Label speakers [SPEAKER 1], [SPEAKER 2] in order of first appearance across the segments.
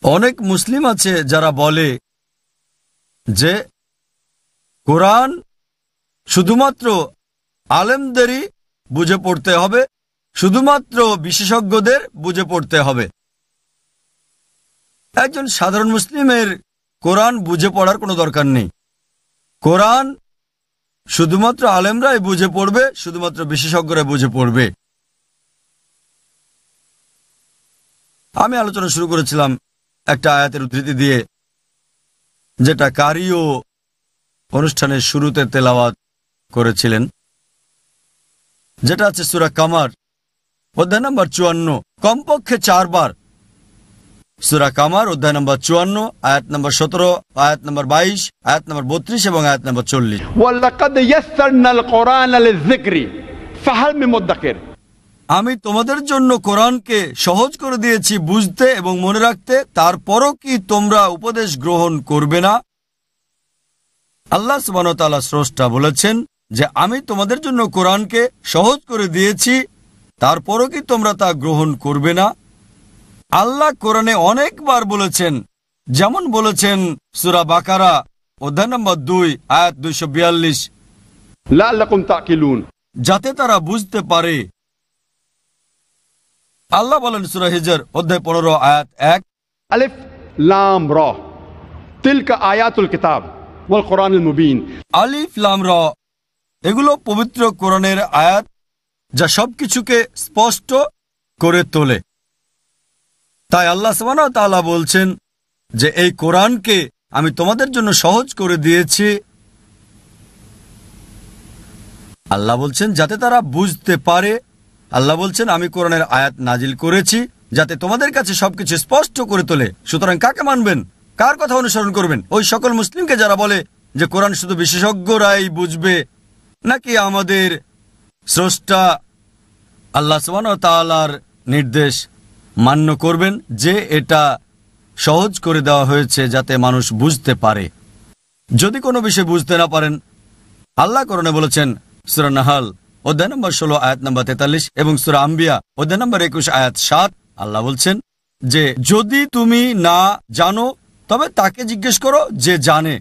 [SPEAKER 1] অনেক মুসলিম আছে যারা বলে যে কোরআন শুধুমাত্র আলেমদেরই বুঝে পড়তে হবে, শুধুমাত্র বিশেষজ্ঞদের বুঝে পড়তে হবে। একজন সাধারণ মুসলিমের কোরআন বুঝে পড়ার কোনো দরকার নেই। কোরআন শুধুমাত্র আলেমরাই বুঝে পড়বে, শুধুমাত্র বিশেষজ্ঞরা বুঝে পড়বে। আমি আলোচনা শুরু করেছিলাম একটা আয়াতের উদ্ধৃতি দিয়ে, যেটা কারিও অনুষ্ঠানের শুরুতে তেলাওয়াত করেছিলেন, যেটা আছে সূরা কামার অধ্যায় নম্বর 54, কমপক্ষে 4 বার। সূরা কামার অধ্যায় নম্বর 54, আয়াত নম্বর 17, আয়াত নম্বর 22, আয়াত নম্বর 32 এবং আয়াত নম্বর 40।
[SPEAKER 2] ওয়ালাকাদ ইয়াসসারনাল কুরআনা লিযিকরি ফাহাল মিন মুদ্দাকির।
[SPEAKER 1] আমি তোমাদের জন্য কোরআনকে সহজ করে দিয়েছি বুঝতে এবং মনে রাখতে, তারপরও কি তোমরা উপদেশ গ্রহণ করবে না? আল্লাহ সুবহানাহু ওয়া তাআলা স্রষ্টা বলেছেন যে আমি তোমাদের জন্য কোরআনকে সহজ করে দিয়েছি, তারপরও কি তোমরা তা গ্রহণ করবে না? আল্লাহ কোরআনে অনেকবার বলেছেন, যেমন বলেছেন সূরা বাকারা অধ্যায় নম্বর 2 আয়াত 242,
[SPEAKER 2] লাআল্লাকুম তাকিলুন,
[SPEAKER 1] যাতে তারা বুঝতে পারে। আল্লাহ বলেন সূরা হিজর অধ্যায় 15 আয়াত 1,
[SPEAKER 2] আলিফ লাম রা তিলকা আয়াতুল কিতাব ওয়াল কুরআনিল মুবিন।
[SPEAKER 1] আলিফ লাম রা এগুলো পবিত্র কোরআনের আয়াত, যা সবকিছুকে স্পষ্ট করে তোলে। তাই আল্লাহ সুবহানাহু ওয়া তাআলা বলছেন যে এই কোরআনকে আমি তোমাদের জন্য সহজ করে দিয়েছি। আল্লাহ বলছেন যাতে তারা বুঝতে পারে। আল্লাহ বলছেন আমি কোরআনের আয়াত নাজিল করেছি যাতে তোমাদের কাছে সবকিছু স্পষ্ট করে তোলে। সুতরাং কাকে মানবেন, কার কথা অনুসরণ করবেন? ওই সকল মুসলিমকে যারা বলে যে কোরআন শুধু বিশেষজ্ঞরাই বুঝবে, নাকি আমাদের স্রষ্টা আল্লাহ সুবহানাহু ওয়া তাআলার নির্দেশ মান্য করবেন যে এটা সহজ করে দেওয়া হয়েছে যাতে মানুষ বুঝতে পারে? যদি কোনো বিষয় বুঝতে না পারেন, আল্লাহ কোরআনে বলেছেন সূরা নাহল অধ্যায় নম্বর 16 আয়াত নম্বর 43 এবং সূরা আম্বিয়া অধ্যায় নম্বর 21 আয়াত 7, আল্লাহ বলছেন যে যদি তুমি না জানো তবে তাকে জিজ্ঞেস করো যে জানে,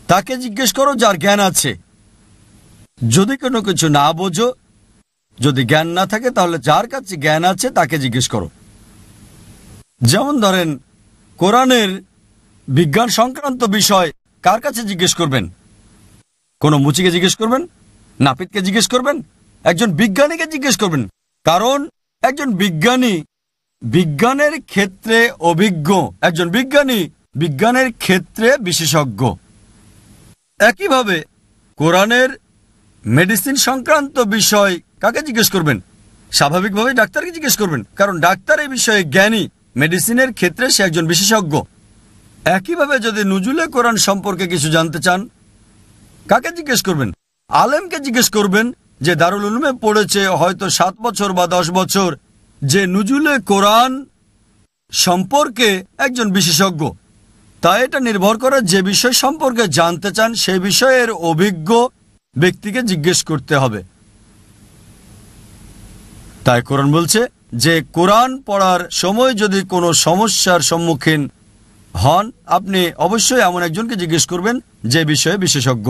[SPEAKER 1] তাকে জিজ্ঞেস করো যার জ্ঞান আছে। যদি কোনো কিছু না বোঝো, যদি জ্ঞান না থাকে, তাহলে যার কাছে জ্ঞান আছে তাকে জিজ্ঞেস করো। যেমন ধরেন কোরআনের বিজ্ঞান সংক্রান্ত বিষয় কার কাছে জিজ্ঞেস করবেন? কোনো মুচিকে জিজ্ঞেস করবেন? নাপিতকে জিজ্ঞেস করবেন? একজন বিজ্ঞানীকে জিজ্ঞেস করবেন, কারণ একজন বিজ্ঞানী বিজ্ঞানের ক্ষেত্রে অভিজ্ঞ, একজন বিজ্ঞানী বিজ্ঞানের ক্ষেত্রে বিশেষজ্ঞ। একইভাবে কোরআনের মেডিসিন সংক্রান্ত বিষয় কাকে জিজ্ঞেস করবেন? স্বাভাবিকভাবে ডাক্তারকে জিজ্ঞেস করবেন, কারণ ডাক্তার এই বিষয়ে জ্ঞানী, মেডিসিনের ক্ষেত্রে সে একজন বিশেষজ্ঞ। একইভাবে যদি নুজুলে কোরআন সম্পর্কে কিছু জানতে চান, কাকে জিজ্ঞেস করবেন? আলেমকে জিজ্ঞেস করবেন যে দারুল উলুমে পড়েছে হয়তো 7 বছর বা 10 বছর, যে নুজুলে কোরআন সম্পর্কে একজন বিশেষজ্ঞ। তাই এটা নির্ভর করে যে বিষয় সম্পর্কে জানতে চান সেই বিষয়ের অভিজ্ঞ ব্যক্তিকে জিজ্ঞেস করতে হবে। তাই কোরআন বলছে যে কোরআন পড়ার সময় যদি কোনো সমস্যার সম্মুখীন হন, আপনি অবশ্যই এমন একজনকে জিজ্ঞেস করবেন যে বিষয়ে বিশেষজ্ঞ।